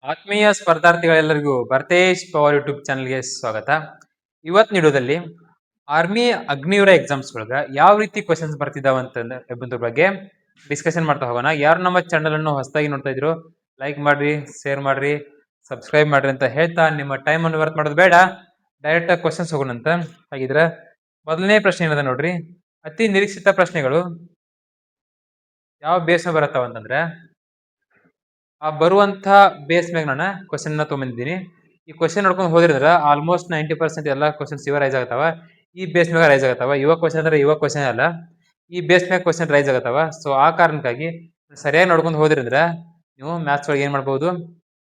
ಆತ್ಮೀಯ ಸ್ಪರ್ಧಾರ್ಥಿಗಳೆಲ್ಲರಿಗೂ Bharatesh power YouTube ಚಾನಲ್ಗೆ ಸ್ವಾಗತ. ಇವತ್ ನೀಡೋದಲ್ಲಿ ಆರ್ಮಿ ಅಗ್ನಿವೀರ ಎಕ್ಸಾಮ್ಸ್ ಒಳಗ ಯಾವ ರೀತಿ ಕ್ವಶನ್ಸ್ ಬರ್ತಿದಾವ ಎಂಬುದ್ರ ಬಗ್ಗೆ ಡಿಸ್ಕಷನ್ ಮಾಡ್ತಾ ಹೋಗೋಣ. ಯಾರು ನಮ್ಮ ಚಾನಲ್ ಅನ್ನು ಹೊಸದಾಗಿ ನೋಡ್ತಾ ಇದ್ರು ಲೈಕ್ ಮಾಡ್ರಿ, ಶೇರ್ ಮಾಡ್ರಿ, ಸಬ್ಸ್ಕ್ರೈಬ್ ಮಾಡ್ರಿ ಅಂತ ಹೇಳ್ತಾ ನಿಮ್ಮ ಟೈಮ್ ಅನ್ನು ವರ್ಕ್ ಮಾಡೋದು ಬೇಡ, ಡೈರೆಕ್ಟ್ ಆಗಿ ಕ್ವಶನ್ಸ್ ಹೋಗೋಣಂತ. ಹಾಗಿದ್ರೆ ಮೊದಲನೇ ಪ್ರಶ್ನೆ ಏನದ ನೋಡ್ರಿ, ಅತಿ ನಿರೀಕ್ಷಿತ ಪ್ರಶ್ನೆಗಳು ಯಾವ ಬೇಸ್ ಬರತ್ತಾವ ಅಂತಂದ್ರೆ ಆ ಬರುವಂತ ಬೇಸ್ ಮ್ಯಾಗ ನಾನು ಕ್ವಶನ್ ತೊಗೊಂಡಿದ್ದೀನಿ. ಈ ಕ್ವಶನ್ ನೋಡ್ಕೊಂಡು ಹೋದ್ರಿದ್ರ ಆಲ್ಮೋಸ್ಟ್ 90% ಎಲ್ಲ ಕ್ವಶನ್ಸ್ ಇವ ರೈಸ್ ಆಗತ್ತಾವ. ಈ ಬೇಸ್ ಮ್ಯಾಗ ರೈಸ್ ಆಗತ್ತಾವ. ಇವಾಗ ಕ್ವಶನ್ ಅಂದ್ರೆ ಇವಾಗ ಕ್ವಶನ್ ಅಲ್ಲ, ಈ ಬೇಸ್ ಮ್ಯಾಗ ಕ್ವಶನ್ ರೈಸ್ ಆಗತ್ತಾವ. ಸೊ ಆ ಕಾರಣಕ್ಕಾಗಿ ಸರಿಯಾಗಿ ನೋಡ್ಕೊಂಡು ಹೋದ್ರಿದ್ರ ನೀವು ಮ್ಯಾಥ್ಸ್ ಒಳಗೆ ಏನ್ ಮಾಡ್ಬೋದು,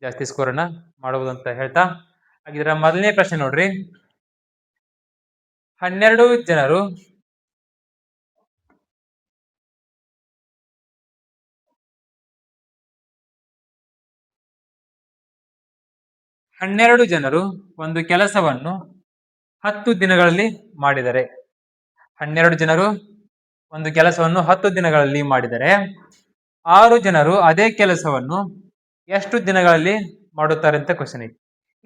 ಜಾಸ್ತಿ ಸ್ಕೋರ್ ಅನ್ನ ಮಾಡಬಹುದು ಅಂತ ಹೇಳ್ತಾ, ಹಾಗಿದ್ರೆ ಮೊದಲನೇ ಪ್ರಶ್ನೆ ನೋಡ್ರಿ, 12 ಜನರು ಒಂದು ಕೆಲಸವನ್ನು 10 ದಿನಗಳಲ್ಲಿ ಮಾಡಿದರೆ. 12 ಜನರು ಒಂದು ಕೆಲಸವನ್ನು 10 ದಿನಗಳಲ್ಲಿ ಮಾಡಿದರೆ 6 ಜನರು ಅದೇ ಕೆಲಸವನ್ನು ಎಷ್ಟು ದಿನಗಳಲ್ಲಿ ಮಾಡುತ್ತಾರೆ ಅಂತ ಕ್ವಶನ್ ಐತಿ.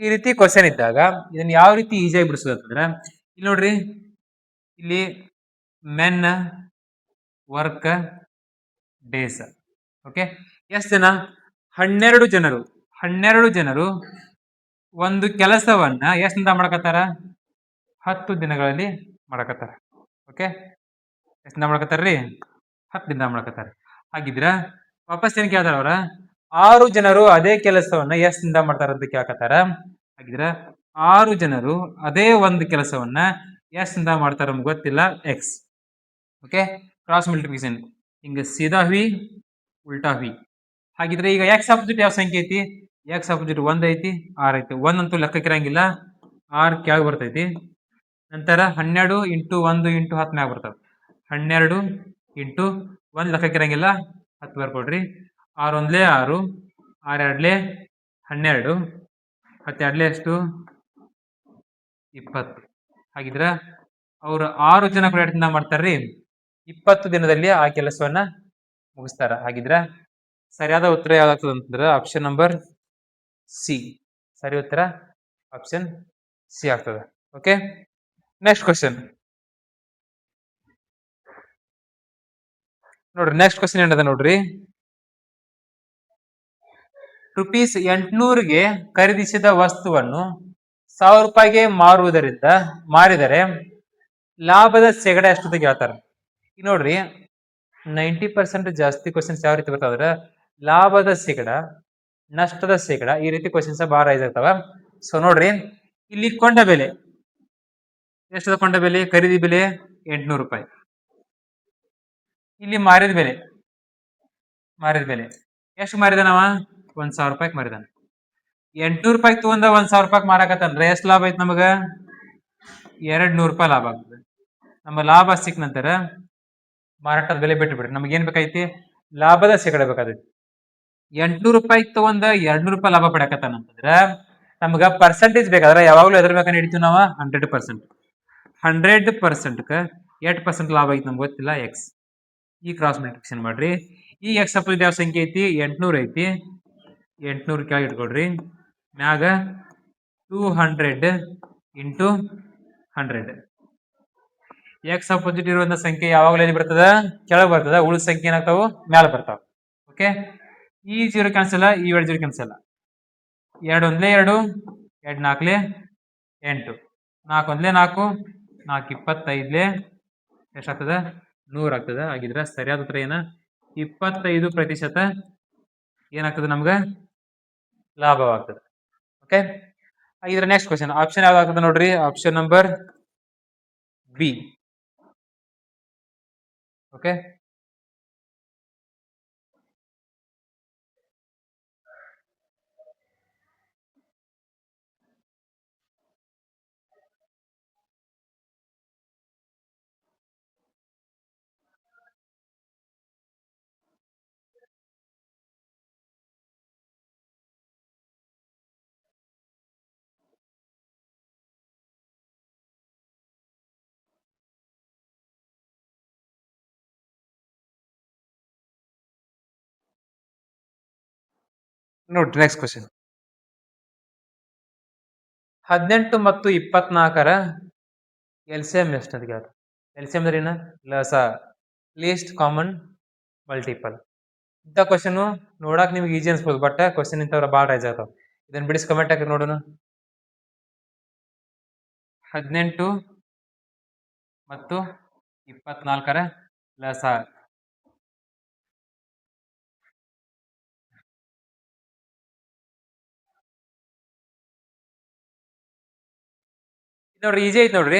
ಈ ರೀತಿ ಕ್ವಶನ್ ಇದ್ದಾಗ ಇದನ್ನ ಯಾವ ರೀತಿ ಈಸಿಯಾಗಿ ಬಿಡಿಸೋದು ಅಂತಂದ್ರೆ, ಇಲ್ಲಿ ನೋಡ್ರಿ, ಇಲ್ಲಿ ಮೆನ್ ವರ್ಕ್ ಡೇಸ್. ಓಕೆ, ಎಷ್ಟು ಜನ? 12 ಜನರು ಒಂದು ಕೆಲಸವನ್ನ ಎಷ್ಟಿಂದ ಮಾಡಕತ್ತಾರ? 10 ದಿನಗಳಲ್ಲಿ ಮಾಡಕತ್ತಾರ. ಓಕೆ, ಎಷ್ಟಿಂದ ಮಾಡಕತ್ತಾರ್ರಿ? 10 ದಿನ ಮಾಡಕತ್ತಾರ. ಹಾಗಿದ್ರ ವಾಪಸ್ ಏನ್ ಕೇಳ್ತಾರ ಅವ್ರ? 6 ಜನರು ಅದೇ ಕೆಲಸವನ್ನ ಎಷ್ಟಿಂದ ಮಾಡ್ತಾರ ಅಂತ ಕೇಳಕತ್ತಾರ. ಹಾಗಿದ್ರ 6 ಜನರು ಅದೇ ಒಂದು ಕೆಲಸವನ್ನ ಎಷ್ಟಿಂದ ಮಾಡ್ತಾರ ನಮ್ಗೆ ಗೊತ್ತಿಲ್ಲ, ಎಕ್ಸ್. ಓಕೆ, ಕ್ರಾಸ್ ಮಲ್ಟಿಪ್ಲಿಕೇಶನ್, ಹಿಂಗ ಸೀದಾ ಹುಯಿ ಉಲ್ಟಾ ಹುಯಿ. ಹಾಗಿದ್ರೆ ಈಗ ಎಕ್ಸ್ ಅಪೋಸಿಟ್ ಯಾವ ಸಂಖ್ಯೆ ಐತಿ? ಎಕ್ಸ್ ಅಪೋಸಿಟ್ 1 ಐತಿ, 6 ಐತಿ. 1 ಅಂತೂ ಲೆಕ್ಕಕ್ಕಿರಂಗಿಲ್ಲ, 6 ಕೆಳಗೆ ಬರ್ತೈತಿ. ನಂತರ 12 ಇಂಟು 1 ಇಂಟು 10 ಮ್ಯಾಗ ಬರ್ತಾವ. 12 ಇಂಟು 1 ಲೆಕ್ಕಕ್ಕಿರಂಗಿಲ್ಲ, 10 ಬರ್ಕೊಡ್ರಿ. 6 ಒಂದ್ಲೇ 6, 6 ಎರಡ್ಲೆ 12, 10 ಎರಡ್ಲೆ ಎಷ್ಟು? 20. ಹಾಗಿದ್ರ ಅವ್ರು 6 ಜನ ಪ್ರಯತ್ನ ಮಾಡ್ತಾರ್ರಿ, 20 ದಿನದಲ್ಲಿ ಆ ಕೆಲಸವನ್ನ ಮುಗಿಸ್ತಾರ. ಹಾಗಿದ್ರ ಸರಿಯಾದ ಉತ್ತರ ಯಾವ್ದಾಗ್ತದೆ ಅಂತಂದ್ರೆ ಆಪ್ಷನ್ ನಂಬರ್ ಸಿ. ಸರಿ ಉತ್ತರ ಆಪ್ಷನ್ ಸಿ ಆಗ್ತದೆ. ಓಕೆ, ನೆಕ್ಸ್ಟ್ ಕ್ವಶನ್ ನೋಡ್ರಿ. ನೆಕ್ಸ್ಟ್ ಕ್ವಶನ್ ಏನದ ನೋಡ್ರಿ, ₹800ಗೆ ಖರೀದಿಸಿದ ವಸ್ತುವನ್ನು 1000 ರೂಪಾಯಿಗೆ ಮಾರಿದರೆ ಲಾಭದ ಶೇಕಡ ಎಷ್ಟು ಅಂತ ಹೇಳ್ತಾರ. ನೋಡ್ರಿ, 90% ಜಾಸ್ತಿ ಕ್ವಶನ್ಸ್ ಯಾವ ರೀತಿ ಬರ್ತಾವ ಅಂದ್ರೆ ಲಾಭದ ಶೇಕಡ, ನಷ್ಟದ ಶೇಕಡ, ಈ ರೀತಿ ಕ್ವಶನ್ಸ್ ಬಹಳ ರೈಸ್ ಆಗ್ತಾವ. ಸೊ ನೋಡ್ರಿ, ಇಲ್ಲಿ ಕೊಂಡ ಬೆಲೆ ಎಷ್ಟದ? ಕೊಂಡ ಬೆಲೆ, ಖರೀದಿ ಬೆಲೆ 800 ರೂಪಾಯಿ. ಇಲ್ಲಿ ಮಾರಿದ ಬೆಲೆ ಎಷ್ಟು ಮಾರಿದಾನವ? 1000 ರೂಪಾಯಿಗೆ ಮಾರಿದಾನ. 800 ರೂಪಾಯಿ ತಗೊಂಡ 1000 ರೂಪಾಯಿ ಮಾರಾಕತ್ತಂದ್ರೆ ಎಷ್ಟು ಲಾಭ ಐತಿ ನಮಗ? 200 ರೂಪಾಯಿ ಲಾಭ ಆಗ್ತದೆ. ನಮ್ಮ ಲಾಭ ಸಿಕ್ಕ ನಂತರ ಮಾರಾಟದ ಬೆಲೆ ಬಿಟ್ಟು ಬಿಡ್ರಿ, ನಮ್ಗೆ ಏನ್ ಬೇಕೈತಿ? ಲಾಭದ ಶೇಕಡ ಬೇಕಾದೈತಿ. 800 ರೂಪಾಯಿ ತಗೊಂಡ 200 ರೂಪಾಯಿ ಲಾಭ ಪಡ್ಯಾಕತ್ತಾನಂತಂದ್ರ ನಮ್ಗ ಪರ್ಸೆಂಟೇಜ್ ಬೇಕಾದ್ರೆ ಯಾವಾಗ್ಲೂ ಎದ್ರ ಬೇಕಾದ್ರೆ ಹಿಡಿತೀವಿ ನಾವು? 100%. 100%ಕ್ಕೆ 8% ಲಾಭ ಐತಿ ನಮ್ಗೆ ಗೊತ್ತಿಲ್ಲ, ಎಕ್ಸ್. ಈ ಕ್ರಾಸ್ ಮಲ್ಟಿಪ್ಲಿಕೇಶನ್ ಮಾಡ್ರಿ. ಈ ಎಕ್ಸ್ ಅಪೋಸಿಟ್ ಯಾವ ಸಂಖ್ಯೆ ಐತಿ? 800 ಐತಿ. 800 ಕೆಳಗೆ ಇಟ್ಕೊಡ್ರಿ. ಮ್ಯಾಗ 200 ಇಂಟು 100. ಎಕ್ಸ್ ಅಪೋಸಿಟ್ ಇರುವಂತ ಸಂಖ್ಯೆ ಯಾವಾಗಲೂ ಎಲ್ಲಿ ಬರ್ತದ? ಕೆಳಗೆ ಬರ್ತದ. ಉಳಿದ ಸಂಖ್ಯೆ ಏನಾಗ್ತಾವ? ಮ್ಯಾಲ ಬರ್ತಾವ. ಓಕೆ, ಈ 0 ಕ್ಯಾನ್ಸಲ್, ಈ 2 0 ಕ್ಯಾನ್ಸಲ್. 2 ಒಂದ್ಲೇ 2, 2 ನಾಲ್ಕಲೆ 8, 4 ಒಂದ್ಲೇ 4, 4 25ಲೆ ಎಷ್ಟಾಗ್ತದ? 100 ಆಗ್ತದ. ಹಾಗಿದ್ರೆ ಸರಿಯಾದ ಉತ್ತರ ಏನ? 25% ಏನಾಗ್ತದೆ ನಮ್ಗ? ಲಾಭವಾಗ್ತದೆ. ಓಕೆ, ಹಾಗಿದ್ರೆ ನೆಕ್ಸ್ಟ್ ಕ್ವಶನ್ ಆಪ್ಷನ್ ಯಾವ್ದಾಗ್ತದೆ ನೋಡ್ರಿ? Option number B. ಓಕೆ, ನೋಡ್ರಿ ನೆಕ್ಸ್ಟ್ ಕ್ವಶನ್. 18 ಮತ್ತು 24ರ ಎಲ್ಸಿಎಂ ಎಷ್ಟು ಅಂತ ಕೇಳ್ತಾರೆ. ಎಲ್ಸಿಎಂ ಅಂದ್ರೆ ಏನ? ಲಸ, ಲೀಸ್ಟ್ ಕಾಮನ್ ಮಲ್ಟಿಪಲ್. ಇಂಥ ಕ್ವಶನ್ ನೋಡಕ್ ನಿಮ್ಗೆ ಈಜಿ ಅನ್ಸ್ಬೋದು, ಬಟ್ ಕ್ವಶನ್ ಇಂಥವ್ರ ಭಾಳ ರೈಸ್ ಆಗ್ತಾವ. ಇದನ್ನ ಬಿಡಿಸಿ ಕಮೆಂಟ್ ಹಾಕಿ ನೋಡೋಣ. 18 ಮತ್ತು 24ರ ಲಸ. ನೋಡ್ರಿ ಈಜಿ ಐತಿ ನೋಡ್ರಿ.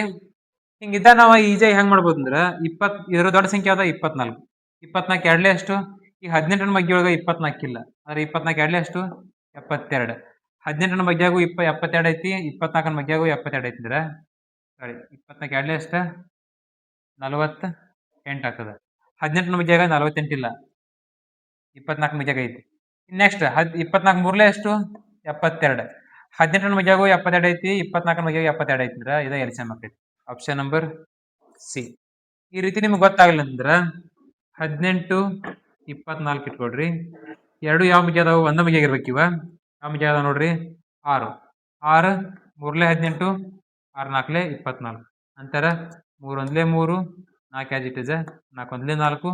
ಹಿಂಗಿದ್ದ ನಾವು ಈಜಿ ಹೆಂಗ್ ಮಾಡ್ಬೋದು ಅಂದ್ರ ಇದ್ರ ದೊಡ್ಡ ಸಂಖ್ಯೆ ಯಾವ್ದ? 24. 24 ಎರಡ್ಲೆ ಎಷ್ಟು? ಈಗ 18ನ ಬಗ್ಗೆ ಒಳಗ 24 ಇಲ್ಲ, ಆದ್ರೆ 24 ಎರಡ್ಲೆ ಎಷ್ಟು? 72. 18ನ ಬಗ್ಗೆಯಾಗು 72 ಐತಿ, 24ನ ಬಗ್ಗೆಯಾಗು 72 ಐತಿ. ಅಂದ್ರ ಸಾರಿ, 24 ಎರಡ್ಲೆ ಎಷ್ಟ? 48 ಆಗ್ತದ. 18ನ ಬಗ್ಗೆಯಾಗ 48 ಇಲ್ಲ, 24ನ ಬಗ್ಗೆಯಾಗ ಐತಿ. ನೆಕ್ಸ್ಟ್ 24 ಮೂರ್ಲೆ ಎಷ್ಟು? 72. 18ನ ಬಗ್ಗೆಯಾಗು 72 ಐತಿ, 24ನ ಬಗ್ಗೆಯಾಗ 72 ಐತಿ. ಅಂದ್ರ ಇದ ಎಲ್ಸಿಎಂ ಆಕೈತಿ. Option number C. ಈ ರೀತಿ ನಿಮ್ಗೆ ಗೊತ್ತಾಗ್ಲಿಲ್ಲ ಅಂದ್ರ 18, 24 ಇಟ್ಕೊಡ್ರಿ. ಎರಡು ಯಾವ ಬಗ್ಗೆ ಅದಾವ? ಒಂದ ಬಗ್ಗೆ ಇರ್ಬೇಕು. ಇವ ಯಾವ ಬಗ್ಗೆ ಅದಾವ ನೋಡ್ರಿ? 6. 6 ಮೂರ್ಲೆ 18, 6 ನಾಲ್ಕಲೆ 24. ಅಂತರ 3 ಒಂದ್ಲೆ 3, 4 ಆಸ್ ಇಟ್ ಇಸ್, 4 ಒಂದ್ಲೆ 4,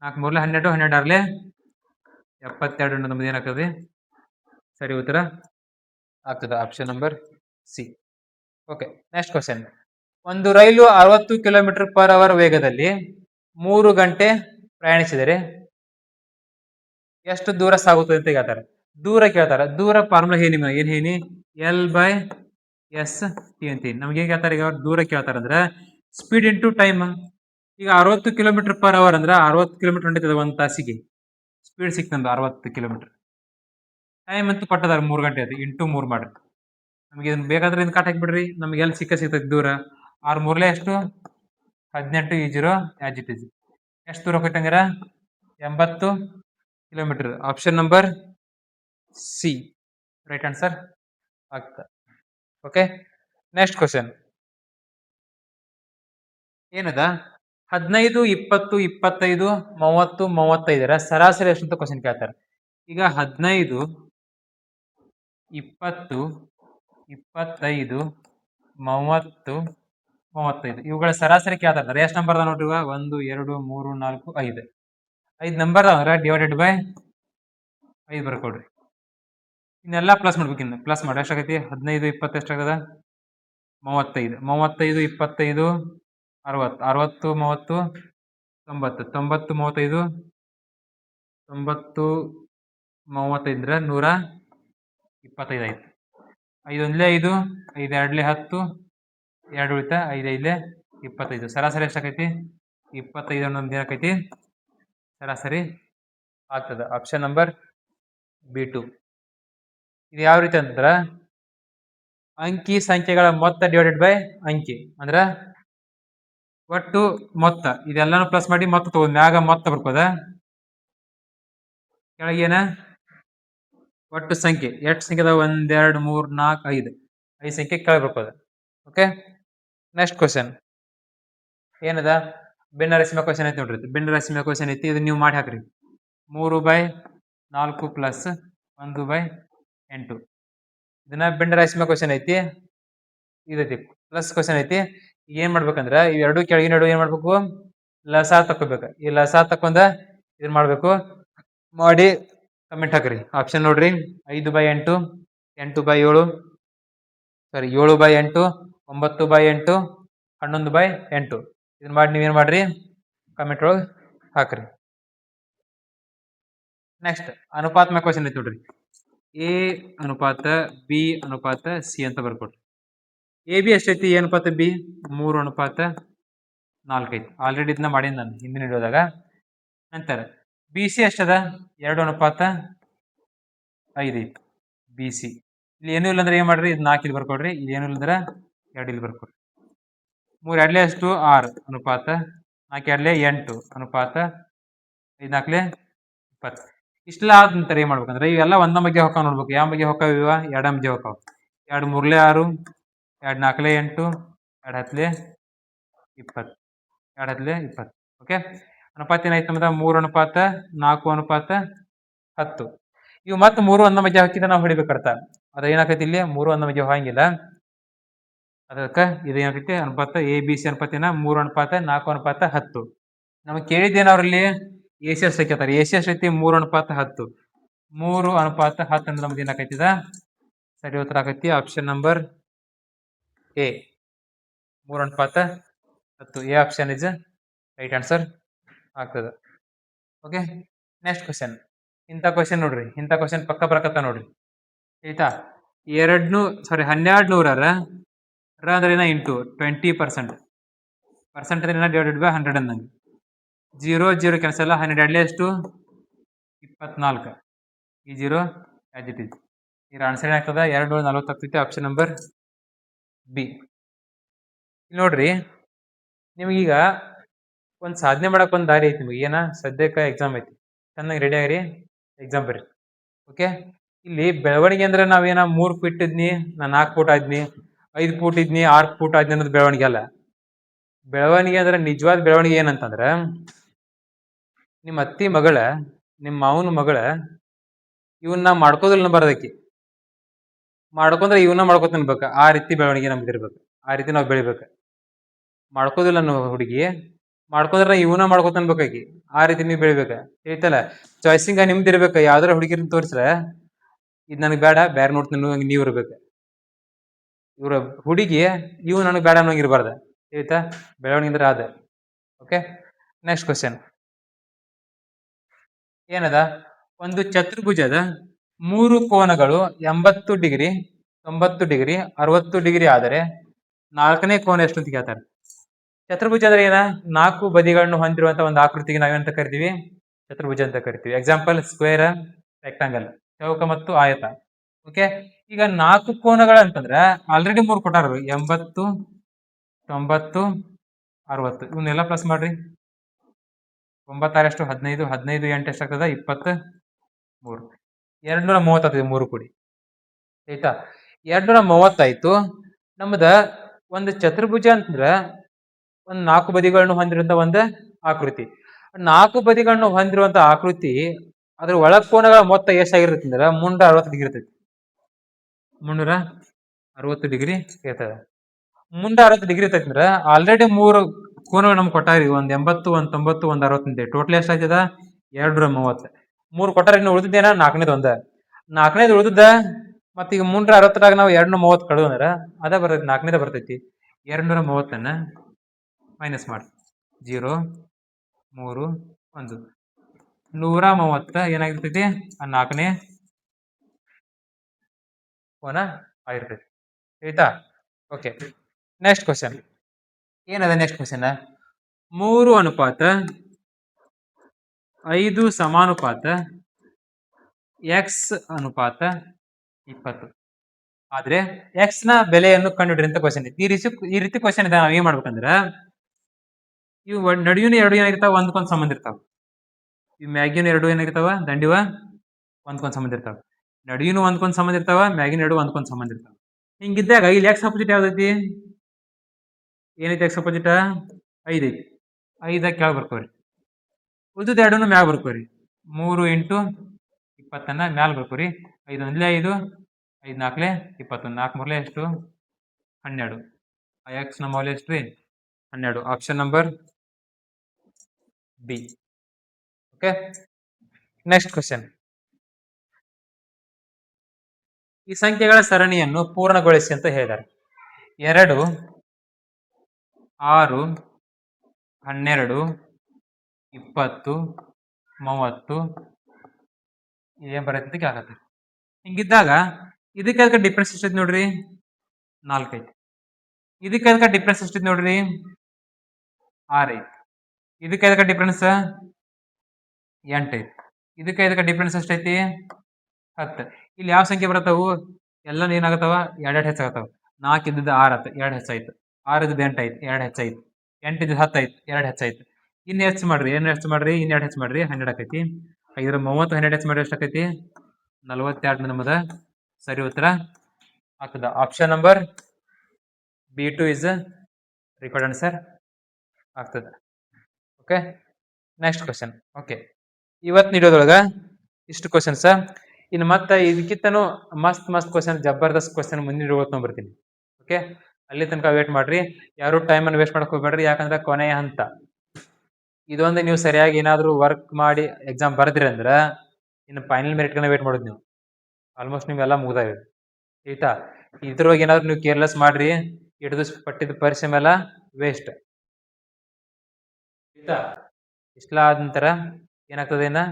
4 ಮೂರ್ಲೆ 12, 12 ಆರ್ಲೆ 72 ನಮ್ದು ಏನಾಗ್ತದೆ? ಸರಿ ಉತ್ತರ ಆಗ್ತದ. Option number C. Okay, next question. ಒಂದು ರೈಲು 60 km/h ವೇಗದಲ್ಲಿ 3 ಗಂಟೆ ಪ್ರಯಾಣಿಸಿದರೆ ಎಷ್ಟು ದೂರ ಸಾಗುತ್ತದೆ ಅಂತ ಕೇಳ್ತಾರೆ. ದೂರ ಕೇಳ್ತಾರ. ದೂರ ಫಾರ್ಮುಲಾ ಏನ್ ಹೇಳಿ? L/S/T ಅಂತೀನಿ. ನಮ್ಗೆ ಏನ್ ಕೇಳ್ತಾರೆ? ಈಗ ದೂರ ಕೇಳ್ತಾರ ಅಂದ್ರ ಸ್ಪೀಡ್ ಇಂಟು ಟೈಮ್. ಈಗ 60 km/h ಅಂದ್ರ 60 ಕಿಲೋಮೀಟರ್ ಹೊಂಟಿತದ ಒಂದ್ ತಾಸಿಗೆ. Speed ಸಿಕ್ತಂದ 60 km. ಟೈಮ್ ಅಂತೂ ಕೊಟ್ಟದಾರ 3 ಗಂಟೆ, ಅದು ಇಂಟು 3 ಮಾಡ್ರಿ. ನಮ್ಗೆ ಇದನ್ನ ಬೇಕಾದ್ರೆ ಇದನ್ನ ಕಾಟ್ ಹಾಕ್ಬಿಡ್ರಿ. ನಮ್ಗೆ ಎಲ್ಲಿ ಸಿಗ್ತೈತಿ ದೂರ? 6 ಮೂರ್ಲೆ ಎಷ್ಟು? 18 ಈ 0 ಆಸ್ ಇಟ್ ಇಸ್. ಎಷ್ಟು ದೂರ ಹೋಗ್ತಂಗಾರ? 80 kilometre. Option number C right answer ಆಗ್ತದೆ. ಓಕೆ, ನೆಕ್ಸ್ಟ್ ಕ್ವಶನ್ ಏನದ? 15, 20, 25, 30, 35ರ ಸರಾಸರಿ ಎಷ್ಟು ಅಂತ ಕ್ವಶನ್ ಕೇಳ್ತಾರೆ. ಈಗ 15, 20, 25, 30, 35 ಇವುಗಳ ಸರಾಸರಿ ಕೇಳ್ತಾರೆ. ಎಷ್ಟು ನಂಬರ್ ಅದ ನೋಡ್ರಿ? 1, 2, 3, 4, 5. 5 ನಂಬರ್ ಅದ್ರ ಡಿವೈಡೆಡ್ ಬೈ 5 ಬರ್ಕೊಡ್ರಿ. ಇನ್ನೆಲ್ಲ ಪ್ಲಸ್ ಮಾಡ್ಬೇಕು. ಇನ್ನು ಪ್ಲಸ್ ಮಾಡಿ ಎಷ್ಟಾಗೈತಿ? 15, 20 ಎಷ್ಟಾಗದ? 35. 35, 25, 60. 60, 30, 90. 90, 35, 90, 35 125 ಆಯ್ತು. 5 ಒಂದ್ಲೆ 5, 5 ಎರಡ್ಲೆ 10, 2 ಉಳಿತ, 5 5ಲೆ 25. ಸರಾಸರಿ ಎಷ್ಟಾಕೈತಿ? 25 ಅನ್ನೋದು ಏನಾಕೈತಿ? ಸರಾಸರಿ ಆಗ್ತದ. Option number B2. ಇದು ಯಾವ ರೀತಿ ಅಂದ್ರ ಅಂಕಿ ಸಂಖ್ಯೆಗಳ ಮೊತ್ತ ಡಿವೈಡೆಡ್ ಬೈ ಅಂಕಿ. ಅಂದ್ರ ಒಟ್ಟು ಮೊತ್ತ ಇದೆಲ್ಲಾನು ಪ್ಲಸ್ ಮಾಡಿ ಮೊತ್ತ ತಗೊಂಡ್ ಮ್ಯಾಗ ಮೊತ್ತ ಬರ್ಕೋದ, ಕೆಳಗೇನ ಒಟ್ಟು ಸಂಖ್ಯೆ ಎಷ್ಟು ಸಂಖ್ಯೆ ಅದಾವ? 1, 2, 3, 4, 5. 5 ಸಂಖ್ಯೆ ಕೆಳಗೆ ಬರ್ಕೋದ. ಓಕೆ, ನೆಕ್ಸ್ಟ್ ಕ್ವಶನ್ ಏನದ? ಭಿನ್ನ ರಾಶಿಮ ಕ್ವಶನ್ ಐತಿ ನೋಡ್ರಿ. ಭಿನ್ನ ರಾಶಿಮ ಕ್ವಶನ್ ಐತಿ. ಇದನ್ನ ನೀವು ಮಾಡಿ ಹಾಕ್ರಿ. 3/4 ಪ್ಲಸ್ 1/8. ಇದನ್ನ ಭಿನ್ನ ರಾಶಿಮ ಕ್ವಶನ್ ಐತಿ. ಇದೈತಿ ಪ್ಲಸ್ ಕ್ವಶನ್ ಐತಿ. ಏನ್ ಮಾಡ್ಬೇಕಂದ್ರ ಇವೆರಡು ಕೆಳಗಿನ ಎರಡು ಏನ್ ಮಾಡ್ಬೇಕು? ಲಸಾ ತಕ್ಕೋಬೇಕು. ಈ ಲಸಾ ತಕ್ಕೊಂಡ ಇದನ್ ಮಾಡ್ಬೇಕು. ಮಾಡಿ ಕಮೆಂಟ್ ಹಾಕ್ರಿ. ಆಪ್ಷನ್ ನೋಡ್ರಿ: 5/8, 8/7, ಸಾರಿ 7/8, 9/8, 11/8. ಇದನ್ನ ಮಾಡಿ ನೀವೇನ್ ಮಾಡ್ರಿ? ಕಮೆಂಟ್ ಒಳಗೆ ಹಾಕ್ರಿ. ನೆಕ್ಸ್ಟ್ ಅನುಪಾತ ಕ್ವಶನ್ ಐತಿ ನೋಡ್ರಿ. A ಅನುಪಾತ B ಅನುಪಾತ C ಅಂತ ಬರ್ಕೊಡ್ರಿ. AB ಎಷ್ಟೈತಿ? A ಅನುಪಾತ B 3:4 ಐತಿ. ಆಲ್ರೆಡಿ ಇದನ್ನ ಮಾಡೀನಿ ನಾನು ಹಿಂದಿನ ವಿಡಿಯೋದಾಗ. ನಂತರ BC ಎಷ್ಟದ? 2:5 ಐತಿ. BC ಇಲ್ಲಿ ಏನೂ ಇಲ್ಲ ಅಂದ್ರೆ ಏನ್ ಮಾಡ್ರಿ? ಇದು 4 ಇಲ್ಲಿ ಬರ್ಕೊಡ್ರಿ. ಇಲ್ಲಿ ಏನೂ ಇಲ್ಲ ಅಂದ್ರೆ 2 ಇಲ್ಲಿ ಬರ್ಕೊಡ್ರಿ. 3 ಎರಡ್ಲೆ ಎಷ್ಟು? 6 ಅನುಪಾತ 4 ಎರಡ್ಲೆ 8 ಅನುಪಾತ 5 4 20. ಇಷ್ಟೆಲ್ಲ ಆದ ನಂತರ ಏನ್ ಮಾಡ್ಬೇಕಂದ್ರೆ ಇವೆಲ್ಲ ಒಂದ ಬಗ್ಗೆ ಹೊಕ್ಕಾವ್ ನೋಡ್ಬೇಕು. ಯಾವ ಬಗ್ಗೆ ಹೊಕ್ಕಾವ? ಇವ ಎರಡ ಬಗ್ಗೆ ಹೊಕ್ಕಾವ. 2 3 6, 2 4 8, 2 10 20, 2 10 20. ಓಕೆ, ಅನುಪಾತ ಏನಾಯ್ತು ನಮ್ದ? 3:4 10. ಇವು ಮತ್ತೆ 3 ಒಂದ ಮಧ್ಯ ಹಾಕಿದ್ರೆ ನಾವು ಹೊಡಿಬೇಕರ್ತ. ಅದ ಏನಾಕೈತಿ ಇಲ್ಲಿ 3 ಒಂದ ಮಧ್ಯ ಹೋಗಂಗಿಲ್ಲ. ಅದಕ್ಕೆ ಇದು ಏನಾಗೈತಿ ಅನುಪಾತ ಎ ಬಿ ಸಿ ಅನುಪಾತನ 3 ಅನುಪಾತ 4 ಅನುಪಾತ 10. ನಮಗೆ ಕೇಳಿದ್ದೇನವ್ರಲ್ಲಿ ಎ ಸಿ ಎಸ್ ಕೇಳ್ತಾರೆ. ಎ ಸಿ ಎಸ್ ಐತಿ 3 ಅನುಪಾತ 10. 3 ಅನುಪಾತ 10 ಅಂದ್ರೆ ನಮ್ದು ಏನಾಕೈತಿದ ಸರಿ ಉತ್ತರ ಆಗೈತಿ ಆಪ್ಷನ್ ನಂಬರ್ ಎ 3 ಅನುಪಾತ 10. A option is right answer ಆಗ್ತದ. Okay, next question. ಇಂಥ ಕ್ವಶನ್ ನೋಡ್ರಿ, ಇಂಥ ಕ್ವಶನ್ ಪಕ್ಕ ಬರಕತ್ತ ನೋಡ್ರಿ ಆಯ್ತಾ. 1200 ಅಂದ್ರೆ ಇಂಟು 20%. ಪರ್ಸೆಂಟ್ ಡಿವೈಡೆಡ್ ಬೈ 100 ಅಂದಂಗೆ. 0 0 ಕ್ಯಾನ್ಸಲ್. 12 ಎಷ್ಟು 24. ಈ 0 ಆಸ್ ಇಟ್ ಇಸ್. ಇದರ ಆನ್ಸರ್ ಏನಾಗ್ತದ 240 ಆಗ್ತೈತಿ. Option number B. ನೋಡ್ರಿ, ನಿಮಗೀಗ ಒಂದು ಸಾಧನೆ ಮಾಡಕ್ ಒಂದು ದಾರಿ ಐತಿ. ನಿಮಗೆ ಏನ ಸದ್ಯಕ್ಕೆ ಎಕ್ಸಾಮ್ ಐತಿ, ಚೆನ್ನಾಗಿ ರೆಡಿ ಆಗಿರಿ, ಎಕ್ಸಾಮ್ ಬರ್ರಿ. ಓಕೆ, ಇಲ್ಲಿ ಬೆಳವಣಿಗೆ ಅಂದ್ರೆ ನಾವೇನ 3 ಫೀಟ್ ಇದ್ನಿ, ನಾ 4 ಫೂಟ್ ಆದ್ನಿ, 5 ಫೂಟ್ ಇದ್ನಿ, 6 ಫೂಟ್ ಆದ್ನಿ ಅನ್ನೋದು ಬೆಳವಣಿಗೆ ಅಲ್ಲ. ಬೆಳವಣಿಗೆ ಅಂದ್ರೆ ನಿಜವಾದ ಬೆಳವಣಿಗೆ ಏನಂತಂದ್ರ ನಿಮ್ಮ ಅತ್ತಿ ಮಗಳ, ನಿಮ್ಮ ಮಾವನ ಮಗಳ ಇವನ್ನ ಮಾಡ್ಕೋದಿಲ್ಲ ಬರೋದಕ್ಕೆ. ಮಾಡ್ಕೊಂಡ್ರೆ ಇವನ್ನ ಮಾಡ್ಕೊತ ಅನ್ಬೇಕು. ಆ ರೀತಿ ಬೆಳವಣಿಗೆ ನಮ್ದು ಇರ್ಬೇಕು. ಆ ರೀತಿ ನಾವು ಬೆಳಿಬೇಕು. ಮಾಡ್ಕೋದಿಲ್ಲ ಅನ್ನೋ ಹುಡುಗಿ ಮಾಡ್ಕೊಂಡ್ರೆ ಇವನ್ನ ಮಾಡ್ಕೊತ ಅನ್ಬೇಕಾಗಿ. ಆ ರೀತಿ ನೀವು ಬೆಳಿಬೇಕ. ಹೇಳ್ತಲ್ಲ, ಚಾಯ್ಸಿಂಗ್ ನಿಮ್ದು ಇರ್ಬೇಕು. ಯಾವ್ದಾರ ಹುಡುಗಿರನ್ನ ತೋರಿಸ್ರೆ ಇದು ನನಗೆ ಬೇಡ, ಬೇರೆ ನೋಡ್ತೀನಿ ನೀವು ಇರ್ಬೇಕು. ಇವ್ರ ಹುಡುಗಿ ಇವು ನನಗೆ ಬೇಡ ಅನ್ನೋಂಗೆ ಇರಬಾರ್ದು. ಆಯ್ತಾ, ಬೆಳವಣಿಗೆ ಅಂದ್ರೆ ಅದ. ಓಕೆ, ನೆಕ್ಸ್ಟ್ ಕ್ವಶನ್ ಏನದ, ಒಂದು ಚತುರ್ಭುಜದ 3 ಕೋನಗಳು 80 ಡಿಗ್ರಿ, 90 ಡಿಗ್ರಿ, 60 ಡಿಗ್ರಿ ಆದರೆ 4ನೇ ಕೋನ ಎಷ್ಟು ಅಂತ ಕೇಳ್ತಾರೆ. ಚತುರ್ಭುಜ ಅಂದ್ರೆ ಏನ, 4 ಬದಿಗಳನ್ನು ಹೊಂದಿರುವಂತ ಒಂದು ಆಕೃತಿಗೆ ನಾವೇನಂತ ಕರಿತೀವಿ, ಚತುರ್ಭುಜ ಅಂತ ಕರಿತೀವಿ. ಎಕ್ಸಾಂಪಲ್ ಸ್ಕ್ವೇರ್, ರೆಕ್ಟಾಂಗಲ್, ಚೌಕ ಮತ್ತು ಆಯತ. ಓಕೆ, ಈಗ 4 ಕೋನಗಳು ಅಂತಂದ್ರೆ ಆಲ್ರೆಡಿ 3 ಕೊಟ್ಟಾರ, 80, 90, 60. ಇವನ್ನೆಲ್ಲ ಪ್ಲಸ್ ಮಾಡ್ರಿ. 96 ಎಷ್ಟು 15, 15 8 ಎಷ್ಟಾಗ್ತದ 23. 230 ಆಗ್ತದೆ 3 ಕೂಡಿ. ಆಯ್ತಾ, 230 ಆಯ್ತು. ನಮ್ದ ಒಂದು ಚತುರ್ಭುಜ ಅಂತಂದ್ರ ಒಂದು 4 ಬದಿಗಳನ್ನು ಹೊಂದಿರುವಂತ ಒಂದು ಆಕೃತಿ. 4 ಬದಿಗಳನ್ನು ಹೊಂದಿರುವಂತ ಆಕೃತಿ ಅದ್ರ ಒಳಗ್ ಕೋನಗಳ ಮೊತ್ತ ಎಷ್ಟಾಗಿರುತ್ತೆ ಅಂದ್ರೆ 360 ಡಿಗ್ರಿ ಇರ್ತೈತಿ. 360 ಡಿಗ್ರಿ ಇರ್ತದೆ. 360 ಡಿಗ್ರಿ ಇರ್ತೈತಿ ಅಂದ್ರೆ ಆಲ್ರೆಡಿ 3 ಕೋನಗಳು ನಮ್ಗೆ ಕೊಟ್ಟಾರಿ. ಒಂದ್ 80, ಒಂದ್ 90, ಒಂದ್ 60. ಟೋಟಲ್ ಎಷ್ಟಾಗ್ತದ 230. 3 ಕೊಟ್ಟಾರ. ಇನ್ನು ಉಳಿದಿದ್ದೇನ 4ನೇದು ಒಂದ. 4ನೇದು ಉಳಿದ ಮತ್ತೀಗ 360 ನಾವು 230 ಕಳೆದು ಅಂದ್ರೆ ಅದ ಬರ್ತೈತಿ, 4ನೇದ ಬರ್ತೈತಿ. 230 ಮೈನಸ್ ಮಾಡಿ. 0, 3, 1, 130 ಏನಾಗಿರ್ತೈತಿ, 4ನೇ ಕೋನ ಆಗಿರ್ತೈತಿ. ಆಯ್ತಾ, ಓಕೆ. ನೆಕ್ಸ್ಟ್ ಕ್ವಶನ್ ಏನದ, ನೆಕ್ಸ್ಟ್ ಕ್ವಶನ್ 3 ಅನುಪಾತ 5 ಸಮಾನುಪಾತ ಎಕ್ಸ್ ಅನುಪಾತ 20 ಆದ್ರೆ ಎಕ್ಸ್ ನ ಬೆಲೆಯನ್ನು ಕಂಡುಹಿಡ್ರಿ ಅಂತ ಕ್ವಶನ್ ಐತಿ. ಈ ರೀತಿ ಕ್ವಶನ್ ಇದೆ. ನಾವ್ ಏನ್ ಮಾಡ್ಬೇಕಂದ್ರ ಇವು ನಡುವಿನ 2 ಏನಾಗಿರ್ತಾವ, ಒಂದ್ಕೊಂದ್ ಸಂಬಂಧ ಇರ್ತಾವ. ಇವ್ ಮ್ಯಾಗಿನ 2 ಏನಾಗಿರ್ತಾವ, ದಂಡಿವ ಒಂದ್ಕೊಂದ್ ಸಂಬಂಧ ಇರ್ತಾವ. ನಡುವಿನ ಒಂದ್ಕೊಂದ್ ಸಂಬಂಧ ಇರ್ತಾವ, ಮ್ಯಾಗಿನ 2 ಒಂದ್ಕೊಂದ್ ಸಂಬಂಧ ಇರ್ತಾವ. ಹಿಂಗಿದ್ದಾಗ ಇಲ್ಲಿ ಎಕ್ಸ್ ಅಪೋಸಿಟ್ ಯಾವ್ದೈತಿ, ಏನೈತಿ ಎಕ್ಸ್ ಅಪೋಸಿಟ್ 5 ಐತಿ. 5 ಕೆಳಗ್ ಬರ್ಕೋರಿ. ಉಳಿದ 2 ಮ್ಯಾಗ ಬರ್ಕೋರಿ. 3 ಇಂಟು 20 ಮ್ಯಾಲ ಬರ್ಕೋರಿ. 5 ಒಂದ್ಲೆ 5, 5 4 21, 4 3 ಎಷ್ಟು 12. ಎಕ್ಸ್ ನ ಮೌಲ್ಯ ಎಷ್ಟು 12. Option number B. Okay, next question. ಈ ಸಂಖ್ಯೆಗಳ ಸರಣಿಯನ್ನು ಪೂರ್ಣಗೊಳಿಸಿ ಅಂತ ಹೇಳಿದ್ದಾರೆ. 2, 6, 12, 20, 30 ಏನ್ ಬರತ್ತೆ ಕೇಳಕತ್ತಿ. ಹಿಂಗಿದ್ದಾಗ ಇದಕ್ಕೆ ಡಿಫ್ರೆನ್ಸ್ ಎಷ್ಟೈತಿ ನೋಡ್ರಿ, 4 ಐತಿ. ಇದಕ್ಕೆ ಡಿಫ್ರೆನ್ಸ್ ಎಷ್ಟೈತಿ ನೋಡ್ರಿ, 6 ಐತಿ. ಇದಕ್ಕೆ ಡಿಫ್ರೆನ್ಸ್ 8 ಐತಿ. ಇದಕ್ಕೆ ಡಿಫ್ರೆನ್ಸ್ ಎಷ್ಟೈತಿ 10. ಇಲ್ಲಿ ಯಾವ ಸಂಖ್ಯೆ ಬರತ್ತಾವು, ಎಲ್ಲ ಏನಾಗತ್ತಾವ 2 ಹೆಚ್ಚಾಗತ್ತಾವ. 4 ಇದ್ದದ್ದು 6 ಆಯ್ತು, 2 ಹೆಚ್ಚಾಯ್ತು. 6 ಇದ್ದದ್ದು 8 ಐತಿ, 2 ಹೆಚ್ಚಾಯ್ತು. 8 ಇದ್ದು 10 ಐತಿ, 2 ಹೆಚ್ಚಾಯ್ತು. ಇನ್ನು ಹೆಚ್ಚು ಮಾಡ್ರಿ, ಇನ್ನು 2 ಹೆಚ್ಚು ಮಾಡ್ರಿ 12 ಆಕೈತಿ. 5 30 12 ಹೆಚ್ಚು ಮಾಡ್ರಿ ಎಷ್ಟಾಕೈತಿ 42. ನಮ್ಮದ ಸರಿ ಉತ್ತರ ಆಗ್ತದ. Option number B2 is record answer ಆಗ್ತದ. Okay, next question. ಓಕೆ, ಇವತ್ತು ನೀಡೋದ್ರೊಳಗ ಇಷ್ಟು ಕ್ವಶನ್ಸ್. ಇನ್ನು ಮತ್ತೆ ಇದಕ್ಕಿಂತನೂ ಮಸ್ತ್ ಮಸ್ತ್ ಕ್ವಶನ್, ಜಬರ್ದಸ್ತ್ ಕ್ವಶನ್ ಮುಂದಿನ ವಿಡಿಯೋ ತೊಗೊಂಡ್ಬರ್ತೀನಿ. ಓಕೆ, ಅಲ್ಲಿ ತನಕ ವೇಟ್ ಮಾಡ್ರಿ. ಯಾರು ಟೈಮನ್ನು ವೇಸ್ಟ್ ಮಾಡಕ್ ಹೋಗ್ಬೇಡ್ರಿ, ಯಾಕಂದ್ರೆ ಕೊನೆಯ ಹಂತ. ಇದೊಂದು ನೀವು ಸರಿಯಾಗಿ ಏನಾದರೂ ವರ್ಕ್ ಮಾಡಿ ಎಕ್ಸಾಮ್ ಬರೆದ್ರಿ ಅಂದ್ರೆ ಇನ್ನು ಫೈನಲ್ ಮೆರಿಟ್ಗಳನ್ನ ವೇಟ್ ಮಾಡೋದು ನೀವು. ಆಲ್ಮೋಸ್ಟ್ ನೀವೆಲ್ಲ ಮುಗ್ದಾವೆ ಆಯ್ತಾ. ಇದ್ರೊಳಗೆ ಏನಾದ್ರು ನೀವು ಕೇರ್ಲೆಸ್ ಮಾಡ್ರಿ, ಹಿಡಿದು ಪಟ್ಟಿದ ಪರಿಶ್ರಮ ಎಲ್ಲ ವೇಸ್ಟ್ ಆಯ್ತಾ. ಇಷ್ಟ ಆದ ನಂತರ ಏನಾಗ್ತದೆ ಇನ್ನ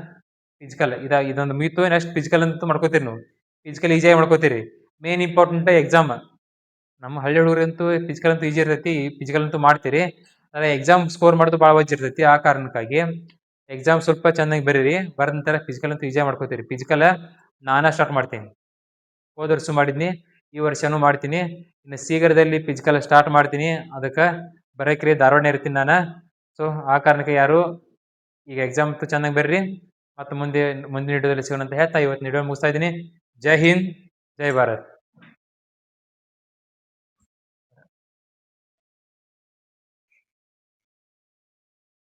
ಫಿಸಿಕಲ್ ಇದೊಂದು ಮುಗಿತು. ನೆಕ್ಸ್ಟ್ ಫಿಸಿಕಲ್ ಅಂತ ಮಾಡ್ಕೋತೀರಿ ನೀವು. ಫಿಸಿಕಲ್ ಈಸಿಯಾಗಿ ಮಾಡ್ಕೋತೀರಿ. Main important exam. ನಮ್ಮ ಹಳ್ಳಿ ಹುಡುಗರಂತೂ ಫಿಸಿಕಲ್ ಅಂತೂ ಈಜಿ ಇರ್ತೈತಿ, ಫಿಸಿಕಲ್ ಅಂತೂ ಮಾಡ್ತೀರಿ. ಆದರೆ ಎಕ್ಸಾಮ್ ಸ್ಕೋರ್ ಮಾಡೋದು ಭಾಳ ವಜ್ಜ ಇರ್ತೈತಿ. ಆ ಕಾರಣಕ್ಕಾಗಿ ಎಕ್ಸಾಮ್ ಸ್ವಲ್ಪ ಚೆನ್ನಾಗಿ ಬರೀರಿ. ಬರೆದ ನಂತರ ಫಿಸಿಕಲ್ ಅಂತೂ ಈಸಿಯಾಗಿ ಮಾಡ್ಕೋತೀರಿ. ಫಿಸಿಕಲ್ ನಾನಾ ಸ್ಟಾರ್ಟ್ ಮಾಡ್ತೀನಿ. ಹೋದ ವರ್ಷ ಮಾಡಿದ್ನಿ, ಈ ವರ್ಷನೂ ಮಾಡ್ತೀನಿ. ಇನ್ನು ಶೀಘ್ರದಲ್ಲಿ ಫಿಸಿಕಲ್ ಸ್ಟಾರ್ಟ್ ಮಾಡ್ತೀನಿ. ಅದಕ್ಕೆ ಬರೋಕ್ರಿ ಧಾರವಾಡ ಇರ್ತೀನಿ ನಾನು. ಸೊ ಆ ಕಾರಣಕ್ಕೆ ಯಾರು ಈಗ ಎಕ್ಸಾಮ್ ಚೆನ್ನಾಗಿ ಬರ್ರಿ. ಮತ್ತು ಮುಂದಿನ ವಿಡಿಯೋದಲ್ಲಿ ಸಿಗೋಣ ಅಂತ ಹೇಳ್ತಾ ಇವತ್ತಿನ ವಿಡಿಯೋ ಮುಗಿಸ್ತಾ ಇದ್ದೀನಿ. ಜೈ ಹಿಂದ್, ಜೈ ಭಾರತ್.